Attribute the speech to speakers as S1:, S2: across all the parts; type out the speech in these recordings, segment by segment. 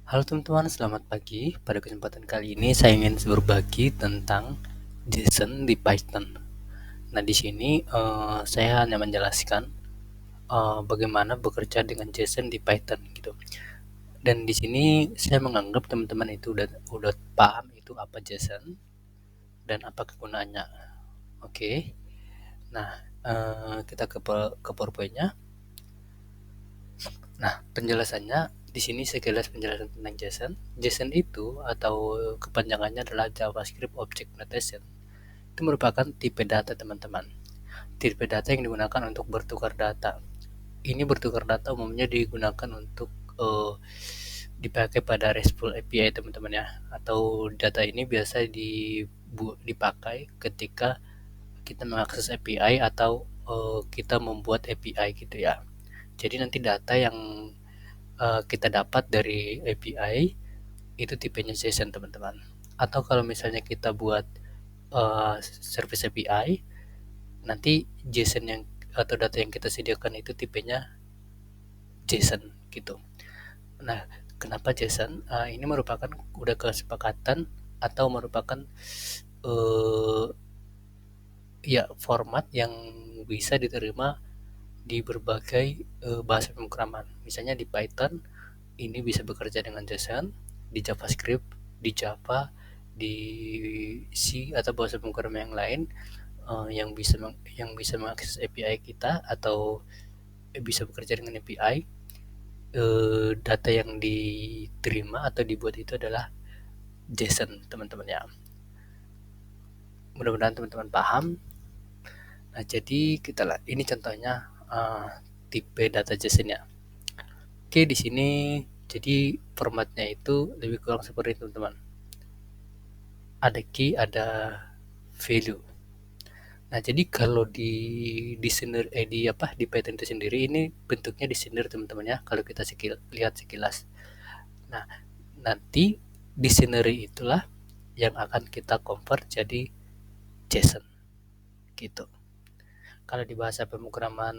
S1: Halo teman-teman, selamat pagi. Pada kesempatan kali ini saya ingin berbagi tentang JSON di Python. Nah, di sini saya hanya menjelaskan bagaimana bekerja dengan JSON di Python gitu. Dan di sini saya menganggap teman-teman itu udah paham itu apa JSON dan apa kegunaannya. Oke. Nah, kita ke PowerPoint-nya. Nah, penjelasannya di sini sekilas penjelasan tentang JSON. JSON itu atau kepanjangannya adalah JavaScript Object Notation. Itu merupakan tipe data, teman-teman. Tipe data yang digunakan untuk bertukar data. Ini bertukar data umumnya digunakan untuk dipakai pada RESTful API, teman-teman ya. Atau data ini biasa dipakai ketika kita mengakses API atau kita membuat API gitu ya. Jadi nanti data yang kita dapat dari API itu tipenya JSON, teman-teman. Atau kalau misalnya kita buat service API, nanti JSON yang atau data yang kita sediakan itu tipenya JSON gitu. Nah, kenapa JSON? Ini merupakan udah kesepakatan atau merupakan uh, ya format yang bisa diterima di berbagai bahasa pemrograman. Misalnya di Python ini bisa bekerja dengan JSON, di JavaScript, di Java, di C atau bahasa pemrograman yang lain yang bisa mengakses API kita atau bisa bekerja dengan API. Data yang diterima atau dibuat itu adalah JSON, teman-teman ya. Mudah-mudahan teman-teman paham. Nah, jadi ini contohnya tipe data JSON ya. Oke, di sini jadi formatnya itu lebih kurang seperti itu, teman-teman. Ada key, ada value. Nah, jadi kalau di Python itu sendiri ini bentuknya listener, teman-teman ya. Kalau kita lihat sekilas. Nah, nanti dictionary itulah yang akan kita convert jadi JSON gitu. Kalau di bahasa pemrograman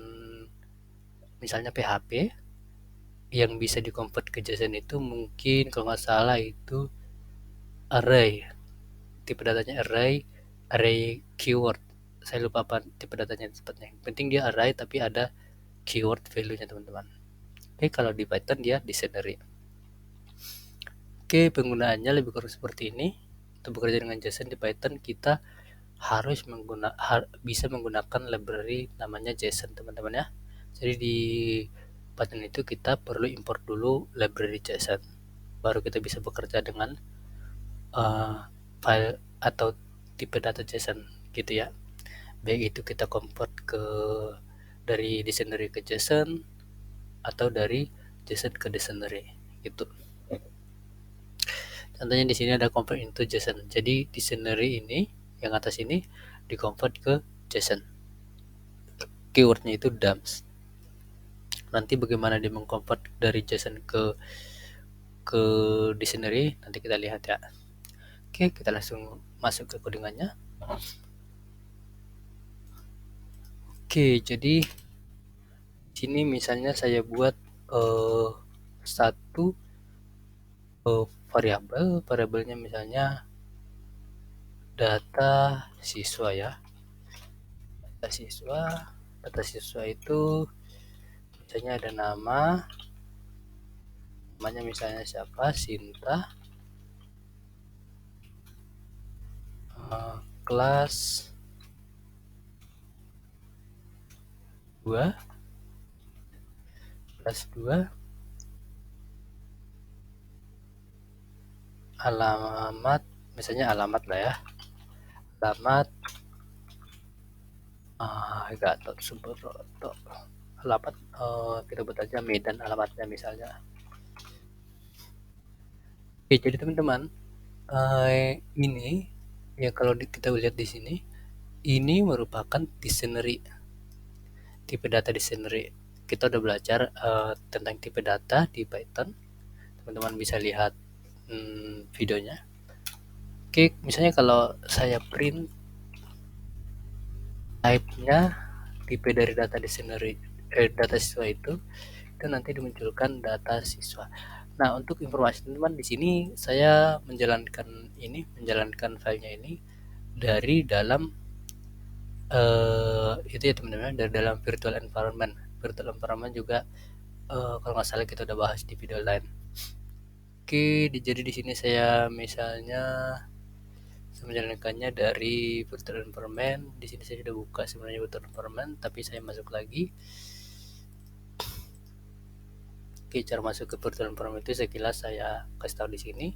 S1: misalnya PHP yang bisa dikonvert ke JSON itu mungkin kalau nggak salah itu array, tipe datanya array keyword. Saya lupa apa tipe datanya tepatnya. Penting dia array tapi ada keyword value-nya, teman-teman. Oke, kalau di Python dia dictionary. Oke, penggunaannya lebih kurang seperti ini. Untuk bekerja dengan JSON di Python kita harus bisa menggunakan library namanya JSON, teman-teman ya. Jadi di Python itu kita perlu import dulu library JSON, baru kita bisa bekerja dengan file atau tipe data JSON gitu ya. Baik itu kita convert dari dictionary ke JSON atau dari JSON ke dictionary gitu. Contohnya di sini ada convert into JSON. Jadi dictionary ini yang atas ini di-convert ke JSON. Keywordnya itu dumps. Nanti bagaimana dia mengconvert dari JSON ke dictionary nanti kita lihat ya. Oke, kita langsung masuk ke codingannya. Oke, jadi sini misalnya saya buat satu variabelnya misalnya data siswa ya. Data siswa itu misalnya ada namanya misalnya siapa, Sinta, kelas 2, alamat, misalnya alamat lah ya, alamat Gatot Subroto, alamat kita buat aja Medan alamatnya misalnya. Oke, jadi teman-teman ini ya kalau kita lihat di sini ini merupakan dictionary, tipe data dictionary. Kita udah belajar tentang tipe data di Python, teman-teman bisa lihat videonya. Oke, misalnya kalau saya print type-nya tipe dari data dictionary data siswa itu nanti dimunculkan data siswa. Nah, untuk informasi teman-teman, di sini saya menjalankan filenya ini dari dalam itu ya teman-teman, dari dalam virtual environment. Virtual environment juga kalau nggak salah kita udah bahas di video lain. Oke, jadi di sini saya misalnya saya menjalankannya dari virtual environment. Di sini saya sudah buka sebenarnya virtual environment, tapi saya masuk lagi. Oke, cara masuk ke virtual environment itu sekilas saya kasih tahu di sini.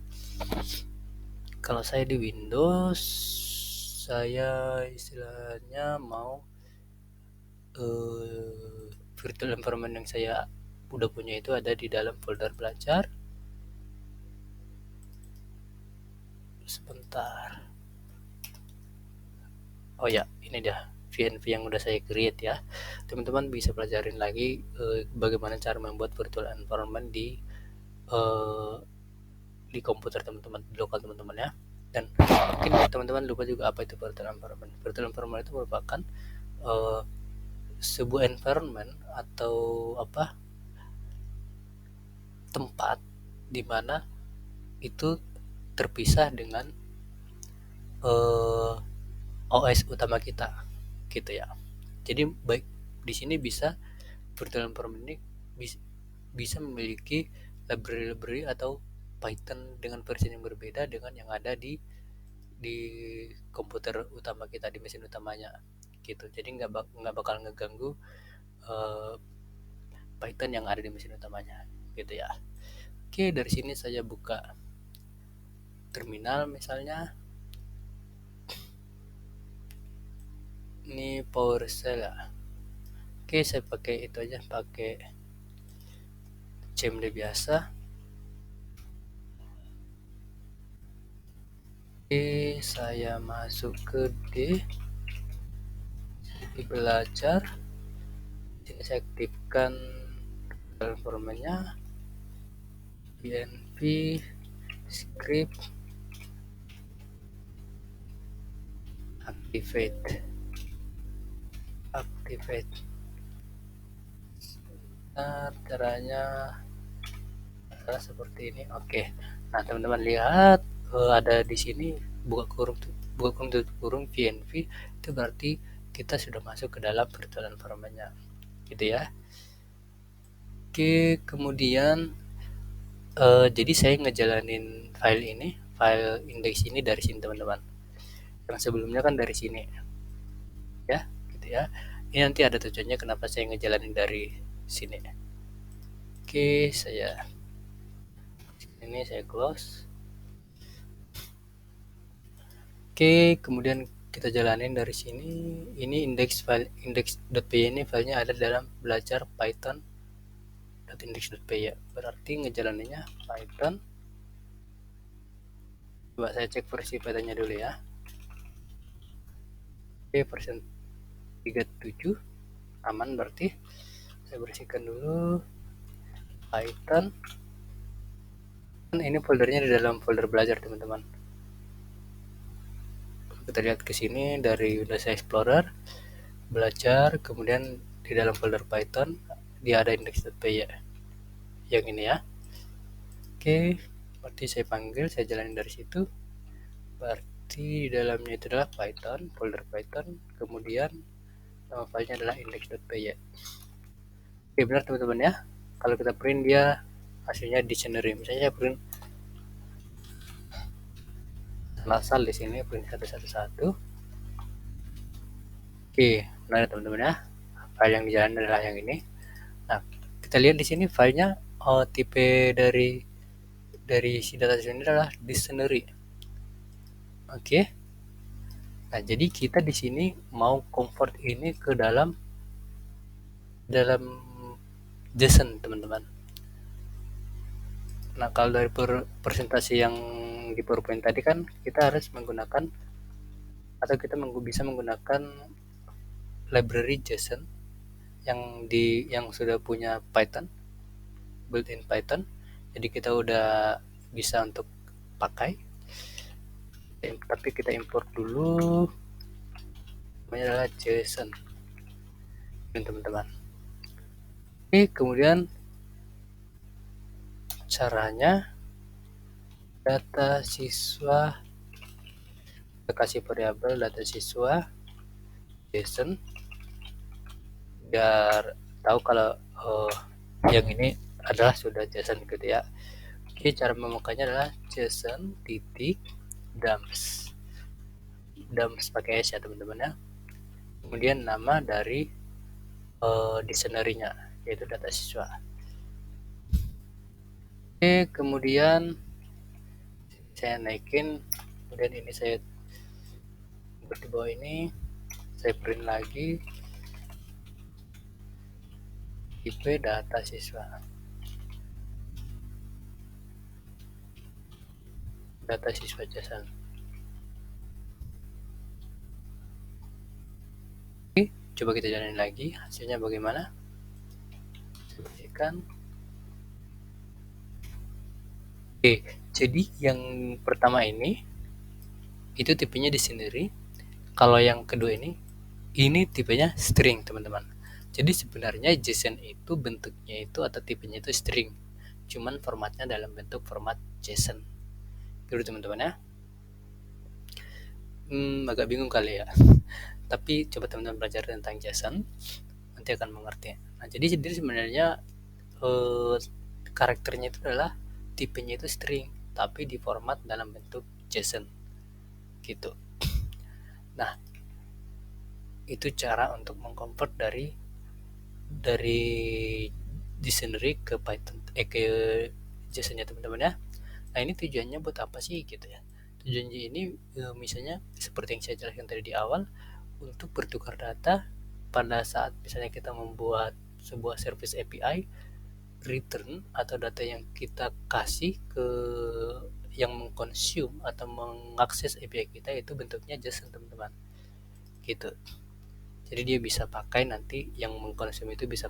S1: Kalau saya di Windows, saya istilahnya mau virtual environment yang saya udah punya itu ada di dalam folder belajar. Sebentar. Oh ya, ini dia VNV yang udah saya create ya. Teman-teman bisa pelajarin lagi bagaimana cara membuat virtual environment eh, di komputer teman-teman, di lokal teman-teman ya. Dan mungkin teman-teman lupa juga apa itu virtual environment. Virtual environment itu merupakan eh, sebuah environment atau tempat di mana itu terpisah dengan eh, OS utama kita gitu ya. Jadi baik di sini bisa virtual environment ini bisa memiliki library atau Python dengan versi yang berbeda dengan yang ada di komputer utama kita, di mesin utamanya gitu. Jadi nggak bakal ngeganggu uh, Python yang ada di mesin utamanya gitu ya. Oke, dari sini saya buka terminal misalnya. Ini PowerShell ya. Oke, saya pakai itu aja, pakai CMD biasa. Oke, saya masuk ke di belajar. Sini saya aktifkan environment-nya, BNP script activate. Nah, caranya adalah seperti ini. Oke. Nah, teman-teman lihat ada di sini buka kurung tutup kurung VNV, itu berarti kita sudah masuk ke dalam virtual environment-nya. Gitu ya. Oke, kemudian jadi saya ngejalanin file index ini dari sini teman-teman. Yang sebelumnya kan dari sini. Ya, gitu ya. Ini nanti ada tujuannya kenapa saya ngejalanin dari sini. Oke, ini saya close. Oke, kemudian kita jalanin dari sini. Ini index.py ini filenya ada dalam belajar python.index.py ya. Berarti ngejalaninnya Python. Coba saya cek versi Pythonnya dulu ya. Oke, versi 37 aman berarti. Saya bersihkan dulu Python. Ini foldernya di dalam folder belajar teman-teman. Kita lihat ke sini dari Windows Explorer, belajar, kemudian di dalam folder Python dia ada index.py ya. Yang ini ya. Oke, berarti saya panggil, saya jalanin dari situ. Berarti di dalamnya itu adalah Python, folder Python, kemudian nama filenya adalah index.py. Oke, benar teman-teman ya. Kalau kita print dia hasilnya dictionary. Misalnya saya print asal di sini print 111. Oke, benar teman-teman ya. File yang dijalankan adalah yang ini. Nah, kita lihat di sini filenya tipe dari si data ini adalah dictionary. Oke. Nah, jadi kita di sini mau convert ini ke dalam JSON, teman-teman. Nah, kalau dari presentasi yang di PowerPoint tadi kan kita harus menggunakan atau kita bisa menggunakan library JSON yang sudah punya Python, built-in Python. Jadi kita udah bisa untuk pakai. Tapi kita import dulu. Namanya adalah JSON. Teman-teman. Oke, kemudian Caranya, data siswa, kita kasih variabel data siswa JSON biar tahu kalau yang ini adalah sudah JSON gitu ya. Oke, cara memakainya adalah JSON titik dumps pakai S ya teman-teman ya. Kemudian nama dari dictionary-nya yaitu data siswa. Oke, kemudian saya naikin, kemudian ini saya di bawah ini saya print lagi tipe data siswa, JSON. Oke, coba kita jalanin lagi hasilnya bagaimana. Saya Oke, jadi yang pertama ini itu tipenya dictionary. Kalau yang kedua ini tipenya string teman-teman. Jadi sebenarnya JSON itu bentuknya itu atau tipenya itu string, cuman formatnya dalam bentuk format JSON. Gitu teman-teman ya. Agak bingung kali ya. Tapi coba teman-teman belajar tentang JSON, nanti akan mengerti. Nah, jadi sebenarnya karakternya itu adalah tipenya itu string, tapi di format dalam bentuk JSON. Gitu. Nah, itu cara untuk mengkonvert dari dictionary ke Python ke JSON-nya teman-teman ya. Nah, ini tujuannya buat apa sih gitu ya? Tujuannya ini misalnya seperti yang saya jelaskan tadi di awal, untuk bertukar data pada saat misalnya kita membuat sebuah service API, return atau data yang kita kasih ke yang mengkonsum atau mengakses API kita itu bentuknya JSON teman-teman. Gitu. Jadi dia bisa pakai nanti yang mengkonsum itu bisa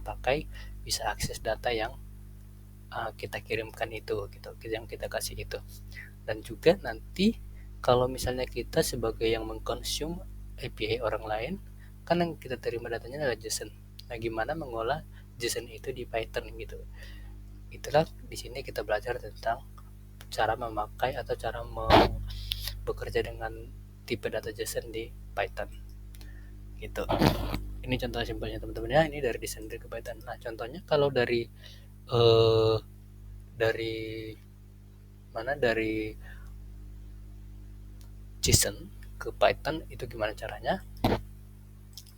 S1: akses data yang kita kirimkan itu gitu, yang kita kasih itu. Dan juga nanti kalau misalnya kita sebagai yang mengkonsum API orang lain, kan yang kita terima datanya adalah JSON. Nah, gimana mengolah JSON itu di Python gitu. Itulah di sini kita belajar tentang cara memakai atau cara bekerja dengan tipe data JSON di Python. Gitu. Ini contoh simpelnya teman-teman ya, ini dari dictionary ke Python. Nah, contohnya kalau dari JSON ke Python itu gimana caranya?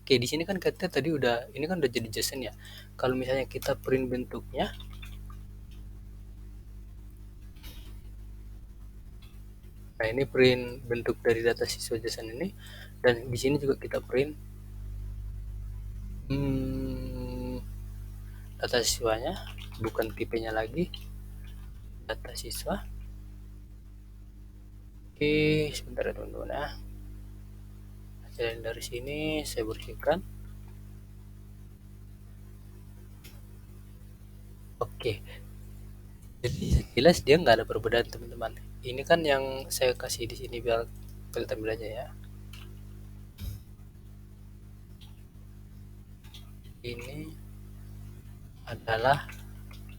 S1: Oke, di sini kan kita tadi ini kan udah jadi JSON ya. Kalau misalnya kita print bentuknya, nah ini print bentuk dari data siswa JSON ini, dan di sini juga kita print data siswanya, bukan tipenya lagi, data siswa. Oke, sebentar ya teman-teman ya. Hasil dari sini saya bersihkan. Oke, jadi jelas dia nggak ada perbedaan teman-teman. Ini kan yang saya kasih di sini biar kita tampil aja ya. Ini adalah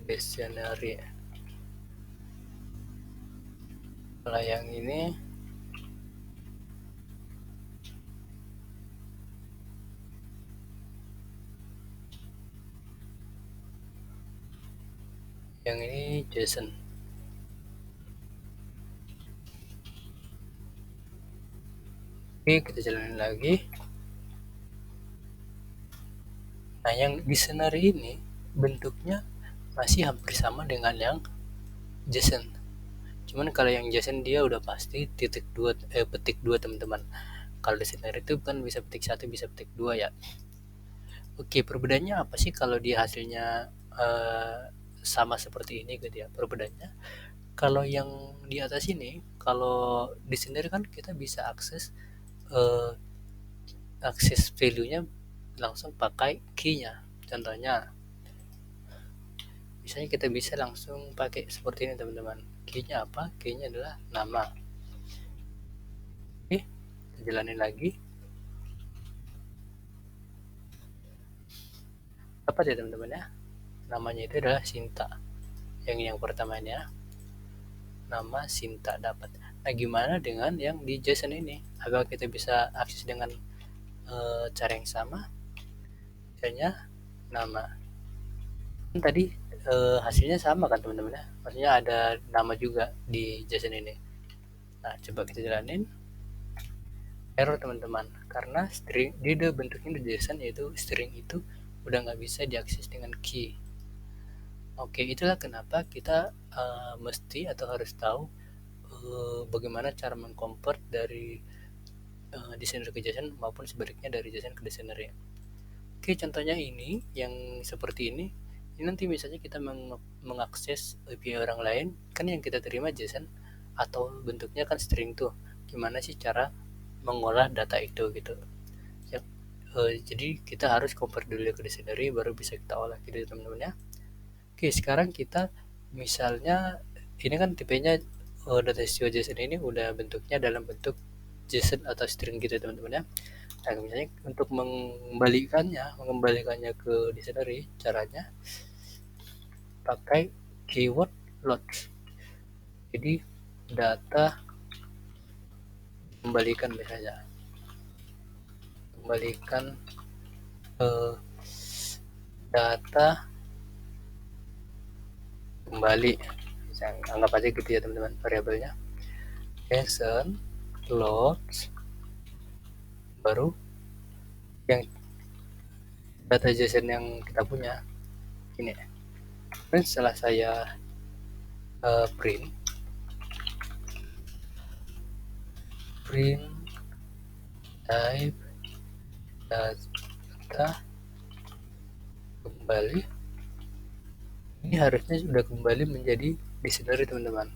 S1: dictionary. Kalau yang ini JSON. Oke, kita jalanin lagi. Nah, yang dictionary ini bentuknya masih hampir sama dengan yang JSON. Cuman kalau yang JSON dia udah pasti petik 2 teman-teman. Kalau dictionary itu kan bisa petik 1 bisa petik 2 ya. Oke, perbedaannya apa sih kalau dia hasilnya sama seperti ini gitu ya? Perbedaannya kalau yang di atas ini, kalau dictionary kan kita bisa akses value-nya langsung pakai key-nya. Contohnya misalnya kita bisa langsung pakai seperti ini teman-teman. Key-nya apa? Key-nya adalah nama. Oke, kita jalanin lagi. Apa ya teman-teman ya? Namanya itu adalah Sinta. yang pertamanya nama Sinta dapat. Nah, gimana dengan yang di JSON ini? Agar kita bisa akses dengan cara yang sama, misalnya nama. Kan tadi hasilnya sama kan teman-teman ya? Maksudnya ada nama juga di JSON ini. Nah, coba kita jalanin. Error teman-teman, karena string di bentuknya di JSON yaitu string itu udah nggak bisa diakses dengan key. Oke, itulah kenapa kita mesti atau harus tahu bagaimana cara mengconvert dari desainer ke JSON maupun sebaliknya dari JSON ke desainer ya. Oke, contohnya ini yang seperti ini nanti misalnya kita mengakses API orang lain, kan yang kita terima JSON atau bentuknya kan string tuh. Gimana sih cara mengolah data itu gitu ya. Jadi kita harus convert dulu ke dictionary baru bisa kita olah gitu teman-teman ya. Oke, sekarang kita misalnya ini kan tipenya data istiwa JSON ini udah bentuknya dalam bentuk JSON atau string gitu teman-teman ya. Nah, misalnya untuk mengembalikannya ke dictionary, caranya pakai keyword load. Jadi data kembalikan misalnya, kembalikan data kembali, misalnya anggap aja gitu ya teman-teman variabelnya. JSON loads baru yang data JSON yang kita punya ini. Dan setelah saya print type data kembali, ini harusnya sudah kembali menjadi dictionary teman-teman.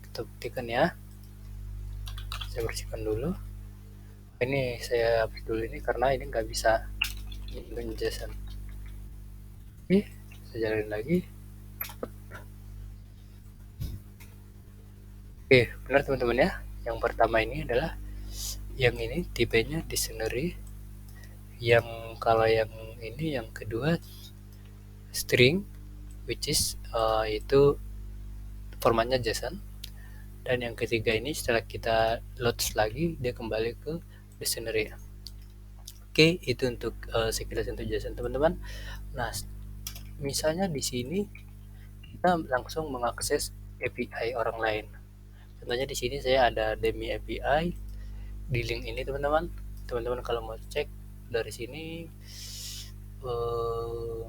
S1: Kita buktikan ya. Saya bersihkan dulu. Ini saya hapus dulu ini karena ini nggak bisa nyimpen JSON. Oke, saya jalanin lagi. Oke, benar teman-teman ya. Yang pertama ini adalah yang ini tipenya dictionary. Yang kalau yang ini yang kedua string, which is itu formatnya JSON. Dan yang ketiga ini setelah kita load lagi dia kembali ke dictionary. Oke, itu untuk sekilas untuk JSON teman-teman. Nah, misalnya di sini kita langsung mengakses API orang lain. Contohnya di sini saya ada demi API di link ini teman-teman. Teman-teman kalau mau cek dari sini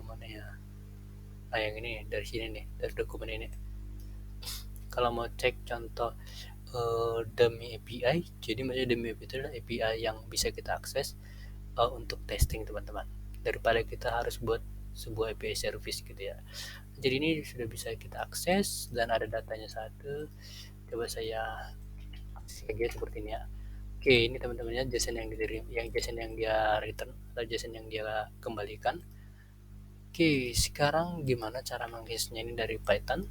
S1: mana ya? Nah, yang ini dari sini nih, dari dokumen ini. Kalau mau cek contoh demi API, jadi maksudnya demi API itu adalah API yang bisa kita akses untuk testing teman-teman, daripada kita harus buat sebuah API service gitu ya. Jadi ini sudah bisa kita akses dan ada datanya satu. Coba saya akses aja seperti ini ya. Oke, ini teman-temannya JSON yang diterima, yang JSON yang dia return atau JSON yang dia kembalikan. Oke, sekarang gimana cara mengaksesnya ini dari Python?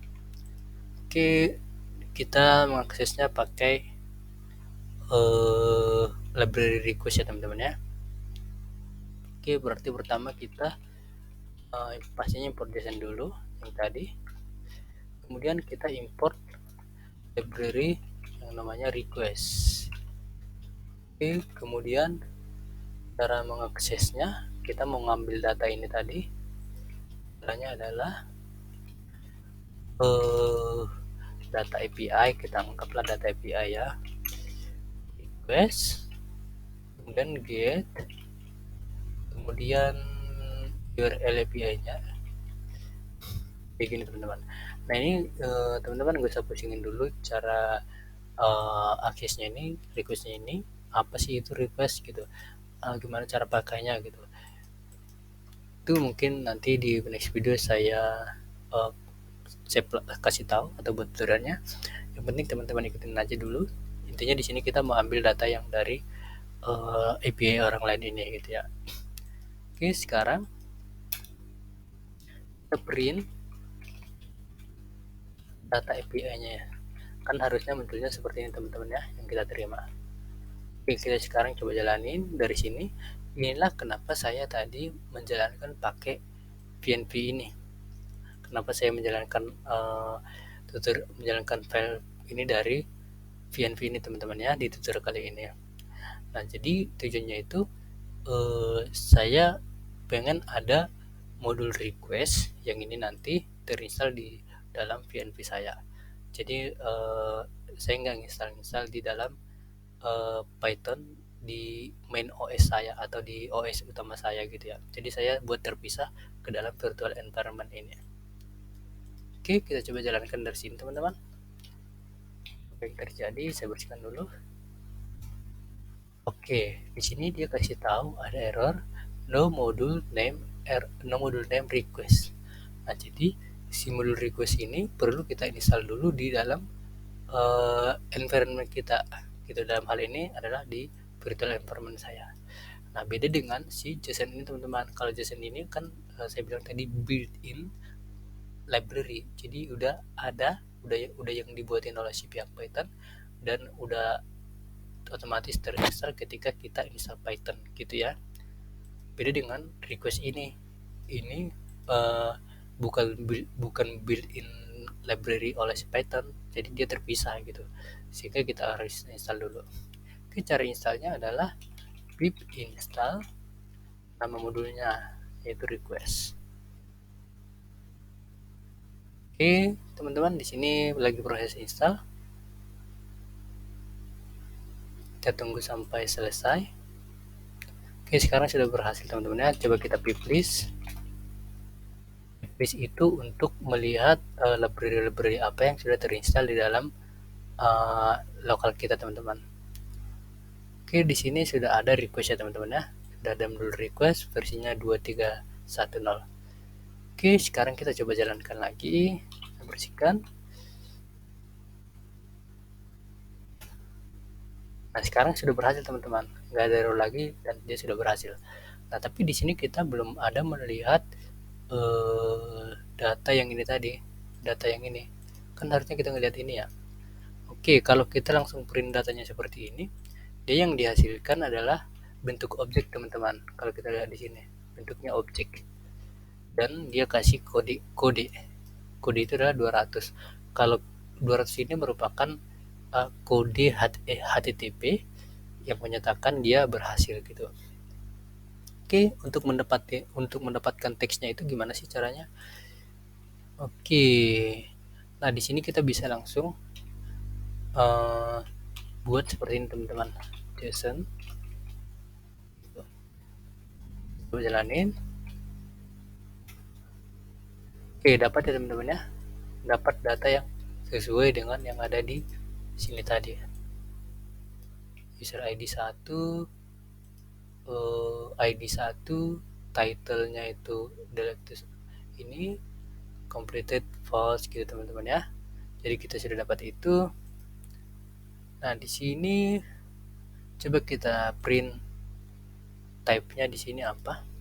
S1: Oke, kita mengaksesnya pakai library request ya teman-teman ya. Oke, berarti pertama kita pastinya import JSON dulu yang tadi. Kemudian kita import library yang namanya request. Oke, kemudian cara mengaksesnya kita mau ngambil data ini tadi. Caranya adalah data API, kita anggaplah data API ya, request, kemudian get, kemudian URL API-nya kayak gini teman-teman. Nah, ini teman-teman gak usah pusingin dulu cara aksesnya ini, requestnya ini apa sih itu request gitu, gimana cara pakainya gitu. Itu mungkin nanti di next video saya kasih tahu atau buat tutorialnya. Yang penting teman-teman ikutin aja dulu. Intinya di sini kita mau ambil data yang dari API orang lain ini gitu ya. Oke, sekarang kita print data API-nya ya. Kan harusnya munculnya seperti ini teman-teman ya yang kita terima. Oke, kita sekarang coba jalanin dari sini. Inilah kenapa saya tadi menjalankan pakai PNP ini. kenapa saya menjalankan file ini dari VNV ini teman-teman ya di tutorial kali ini. Nah, jadi tujuannya itu saya pengen ada modul request yang ini nanti terinstall di dalam VNV saya. Jadi saya nggak install di dalam Python di main OS saya atau di OS utama saya gitu ya. Jadi saya buat terpisah ke dalam virtual environment ini. Oke, kita coba jalankan dari sini teman-teman. Apa yang terjadi, saya bersihkan dulu. Oke, di sini dia kasih tahu ada error no module name request. Nah, jadi si module request ini perlu kita install dulu di dalam environment kita. Gitu, dalam hal ini adalah di virtual environment saya. Nah, beda dengan si JSON ini teman-teman. Kalau JSON ini kan saya bilang tadi built-in library. Jadi udah yang dibuatin oleh si pihak Python dan udah otomatis terinstall ketika kita install Python gitu ya. Beda dengan request ini bukan built-in library oleh si Python, jadi dia terpisah gitu, sehingga kita harus install dulu. Oke, cara installnya adalah pip install nama modulnya yaitu request. Oke teman-teman, di sini lagi proses install, kita tunggu sampai selesai. Oke, sekarang sudah berhasil teman-teman ya. Coba kita pip list. List itu untuk melihat library-library apa yang sudah terinstall di dalam lokal kita teman-teman. Oke, di sini sudah ada request ya teman-teman ya. Sudah ada modul request versinya 2310. Oke, sekarang kita coba jalankan lagi. Kita bersihkan. Nah, sekarang sudah berhasil teman-teman. Nggak ada error lagi dan dia sudah berhasil. Nah, tapi di sini kita belum ada melihat data yang ini tadi. Data yang ini. Kan harusnya kita ngelihat ini ya. Oke, kalau kita langsung print datanya seperti ini, dia yang dihasilkan adalah bentuk objek teman-teman. Kalau kita lihat di sini, bentuknya objek. Dan dia kasih kode. Kode itu adalah 200. Kalau 200 ini merupakan kode HTTP yang menyatakan dia berhasil gitu. Oke, untuk mendapatkan teksnya itu gimana sih caranya? Oke. Nah, di sini kita bisa langsung buat seperti ini teman-teman. JSON. Coba jalanin. Oke, dapat ya teman-teman ya. Dapat data yang sesuai dengan yang ada di sini tadi. User ID 1, ID 1, title-nya itu delete ini, completed false gitu teman-teman ya. Jadi kita sudah dapat itu. Nah, di sini coba kita print type-nya di sini apa?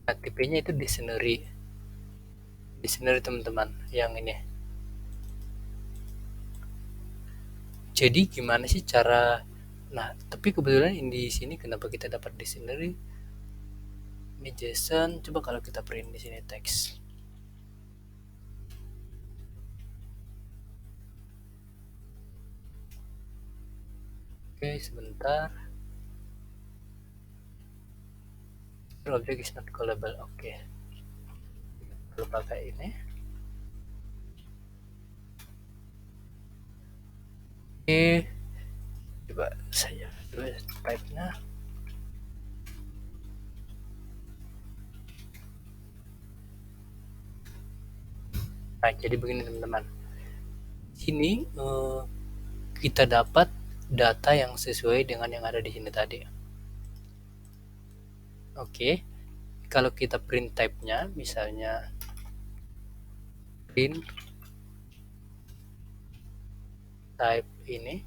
S1: Nah, tipe-nya itu dictionary teman-teman yang ini. Jadi gimana sih cara? Nah, tapi kebetulan di sini kenapa kita dapat dictionary? Ini JSON. Coba kalau kita print di sini teks. Oke, sebentar. Object is not callable. Oke. Perlu pakai ini. Oke. Coba saya tulis type-nya. Nah, jadi begini teman-teman. Sini kita dapat data yang sesuai dengan yang ada di sini tadi. Oke, kalau kita print type-nya, misalnya print type ini,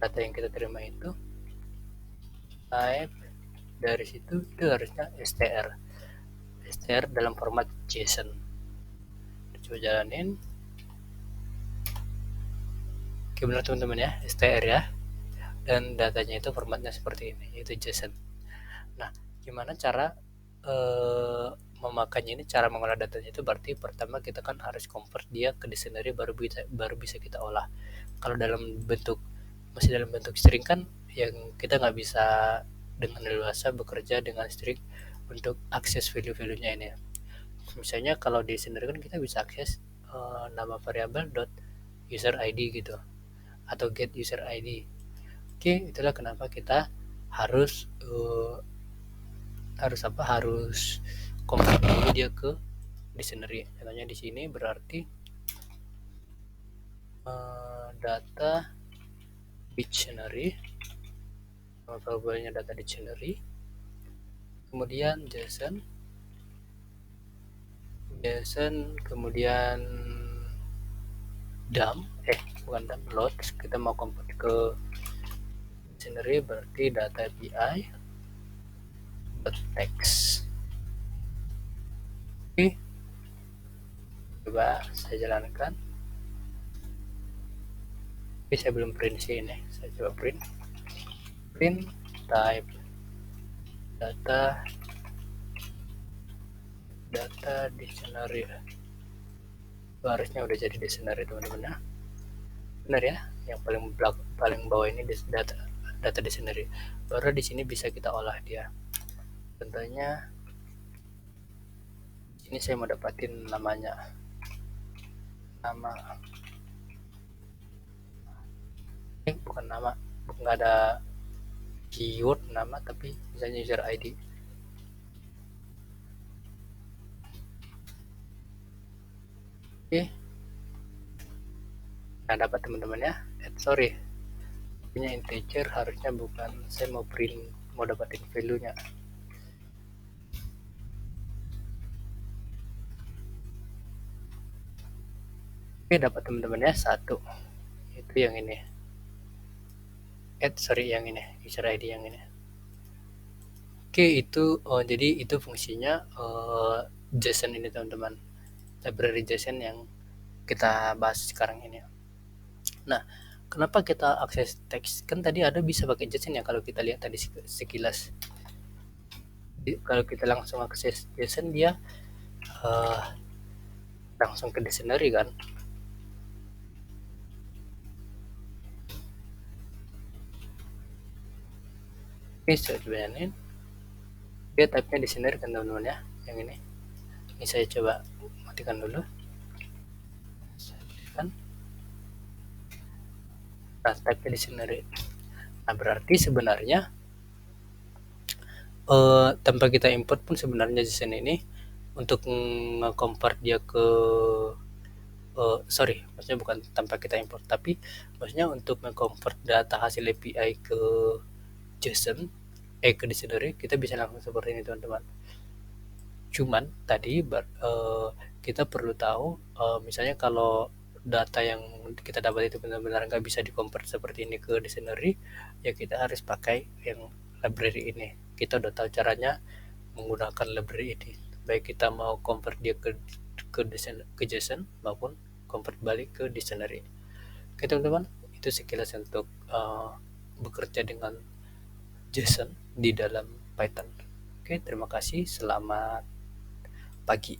S1: data yang kita terima itu type, dari situ itu harusnya str dalam format JSON. Coba jalanin. Oke, benar teman-teman ya, str ya. dan datanya itu formatnya seperti ini, yaitu JSON. Nah, gimana cara memakainya ini, cara mengolah datanya itu berarti pertama kita kan harus convert dia ke dictionary, baru bisa kita olah. Kalau masih dalam bentuk string kan yang kita nggak bisa dengan leluasa bekerja dengan string untuk akses value-value-nya ini. Misalnya kalau di dictionary kan kita bisa akses nama variabel dot user ID gitu, atau get user ID. Oke, itulah kenapa kita harus harus convert dulu dia ke dictionary. Contohnya di sini berarti data dictionary, variabelnya data dictionary, kemudian JSON, kemudian load. Kita mau convert ke dictionary berarti data API text. Oke, coba saya jalankan. Oke, saya belum print sih ini. Saya coba print type data dictionary. Harusnya udah jadi dictionary teman-teman ya. Benar ya, yang paling bawah ini data dictionary. Baru di sini bisa kita olah dia. Contohnya ini saya mau dapatin nama bukan nama, nggak ada keyword nama, tapi misalnya user ID. Oke, nah dapat teman-teman ya. Sorry, punya integer, harusnya bukan, saya mau dapatin value nya. Oke, dapat teman-teman ya, 1 itu yang ini, yang ini user ID yang ini. Oke, itu jadi itu fungsinya JSON ini teman-teman, library JSON yang kita bahas sekarang ini. Nah, kenapa kita akses teks? Kan tadi ada bisa pakai JSON ya, kalau kita lihat tadi sekilas. Kalau kita langsung akses JSON, dia langsung ke dictionary kan. Oke, saya coba ini. Dia type-nya dictionary kan teman-teman ya, yang ini. Ini saya coba matikan dulu. Nah, type-nya dictionary. Nah, berarti sebenarnya tanpa kita import pun sebenarnya JSON ini untuk nge-convert dia ke maksudnya bukan tanpa kita import, tapi maksudnya untuk nge-convert data hasil API ke JSON, ke dictionary, kita bisa langsung seperti ini teman-teman. Cuman tadi kita perlu tahu misalnya kalau data yang kita dapat itu benar-benar nggak bisa di-convert seperti ini ke dictionary, ya kita harus pakai yang library ini. Kita udah tahu caranya menggunakan library ini, baik kita mau convert dia ke JSON maupun convert balik ke dictionary. Oke teman-teman, itu sekilas untuk bekerja dengan JSON di dalam Python. Oke, terima kasih, selamat pagi.